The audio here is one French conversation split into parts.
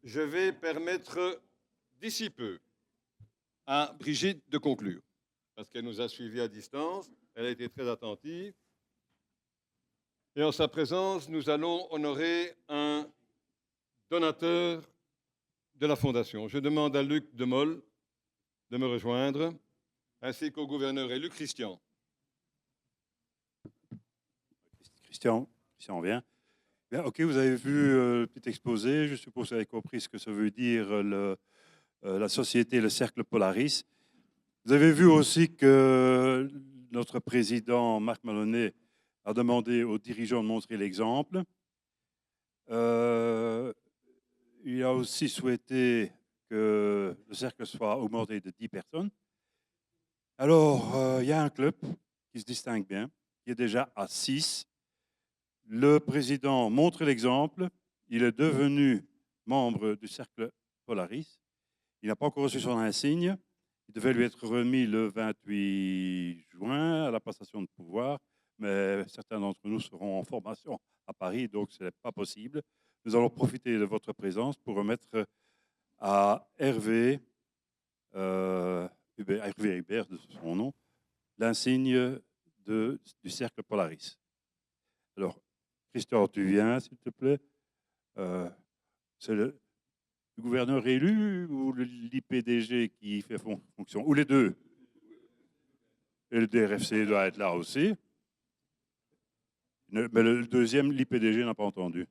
je vais permettre d'ici peu à Brigitte de conclure, parce qu'elle nous a suivis à distance, elle a été très attentive. Et en sa présence, nous allons honorer un donateur de la Fondation. Je demande à Luc Demol de me rejoindre, ainsi qu'au gouverneur élu Christian. Christian vient. Bien, ok, vous avez vu le petit exposé. Je suppose que vous avez compris ce que ça veut dire la société, le cercle Polaris. Vous avez vu aussi que notre président, Marc Maloney, a demandé aux dirigeants de montrer l'exemple. Il a aussi souhaité que le cercle soit augmenté de 10 personnes. Alors, il y a un club qui se distingue bien, qui est déjà à 6. Le président montre l'exemple. Il est devenu membre du cercle Polaris. Il n'a pas encore reçu son insigne. Il devait lui être remis le 28 juin à la passation de pouvoir, mais certains d'entre nous seront en formation à Paris, donc ce n'est pas possible. Nous allons profiter de votre présence pour remettre à Hervé Hubert, de son nom, l'insigne du cercle Polaris. Alors, Christian, tu viens, s'il te plaît. C'est le gouverneur élu ou l'IPDG qui fait fonction, ou les deux. Et le DRFC doit être là aussi. Mais le deuxième, l'IPDG n'a pas entendu.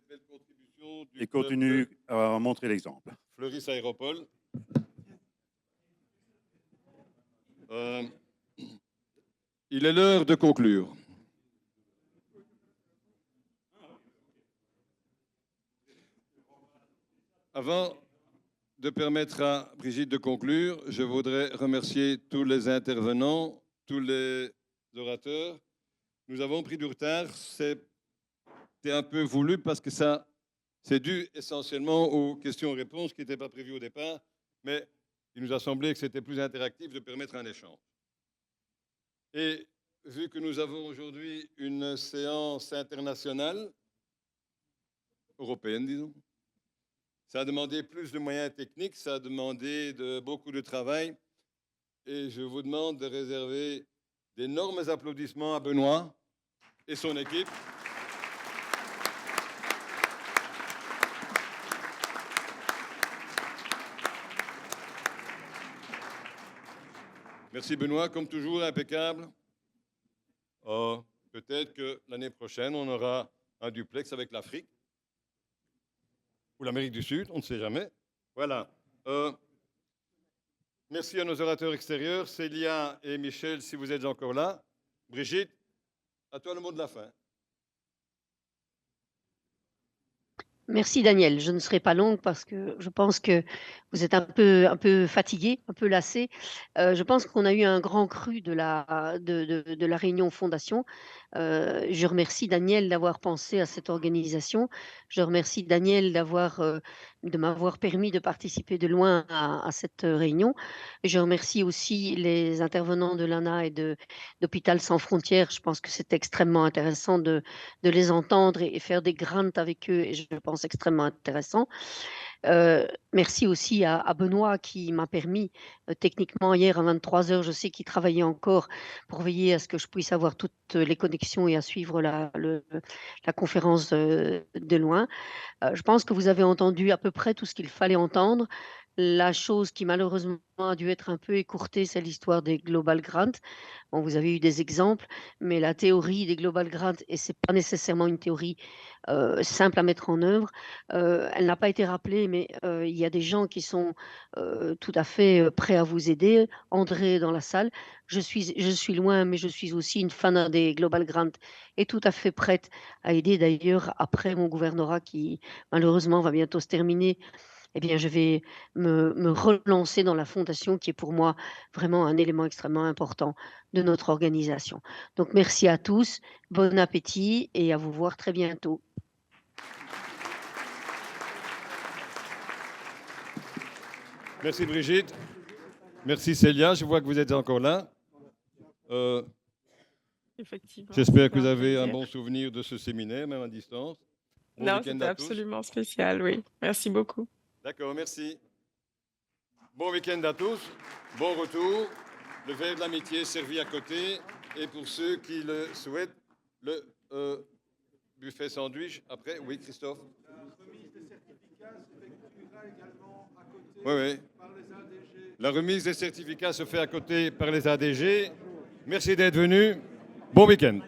Belle contribution du Et continue à montrer l'exemple. Fleuris Aéropole. Il est l'heure de conclure. Avant de permettre à Brigitte de conclure, je voudrais remercier tous les intervenants, tous les orateurs. Nous avons pris du retard. C'était un peu voulu parce que ça, c'est dû essentiellement aux questions-réponses qui n'étaient pas prévues au départ, mais il nous a semblé que c'était plus interactif de permettre un échange. Et vu que nous avons aujourd'hui une séance internationale, européenne, disons, ça a demandé plus de moyens techniques, ça a demandé beaucoup de travail. Et je vous demande de réserver d'énormes applaudissements à Benoît et son équipe. Merci Benoît, comme toujours, impeccable. Peut-être que l'année prochaine, on aura un duplex avec l'Afrique ou l'Amérique du Sud, on ne sait jamais. Voilà. Merci à nos orateurs extérieurs, Célia et Michel, si vous êtes encore là. Brigitte, à toi le mot de la fin. Merci Daniel, je ne serai pas longue parce que je pense que vous êtes un peu fatigué, un peu lassé. Je pense qu'on a eu un grand cru de la réunion fondation. Je remercie Daniel d'avoir pensé à cette organisation. Je remercie Daniel de m'avoir permis de participer de loin à cette réunion. Je remercie aussi les intervenants de l'ANA et d'Hôpital Sans Frontières. Je pense que c'est extrêmement intéressant de les entendre et faire des grants avec eux, et je pense extrêmement intéressant. Merci aussi à Benoît qui m'a permis, techniquement hier à 23h, je sais qu'il travaillait encore pour veiller à ce que je puisse avoir toutes les connexions et à suivre la conférence, de loin. Je pense que vous avez entendu à peu près tout ce qu'il fallait entendre. La chose qui malheureusement a dû être un peu écourtée, c'est l'histoire des Global Grants. Bon, vous avez eu des exemples, mais la théorie des Global Grants, et c'est pas nécessairement une théorie simple à mettre en œuvre, elle n'a pas été rappelée, mais il y a des gens qui sont tout à fait prêts à vous aider. André est dans la salle. Je suis loin, mais je suis aussi une fan des Global Grants et tout à fait prête à aider. D'ailleurs, après mon gouvernorat qui malheureusement va bientôt se terminer, eh bien, je vais me relancer dans la fondation qui est pour moi vraiment un élément extrêmement important de notre organisation. Donc, merci à tous, bon appétit et à vous voir très bientôt. Merci Brigitte. Merci Célia, je vois que vous êtes encore là. Effectivement. J'espère que vous c'était un avez un plaisir. bon souvenir de ce séminaire, même à distance. Bon Non, week-end c'était à tous. absolument spécial, oui. Merci beaucoup. D'accord, merci. Bon week-end à tous, bon retour. Le verre de l'amitié servi à côté. Et pour ceux qui le souhaitent, le buffet sandwich après. Oui, Christophe. La remise des certificats s'effectuera également à côté Oui. par les ADG. La remise des certificats se fait à côté par les ADG. Merci d'être venus. Bon week-end.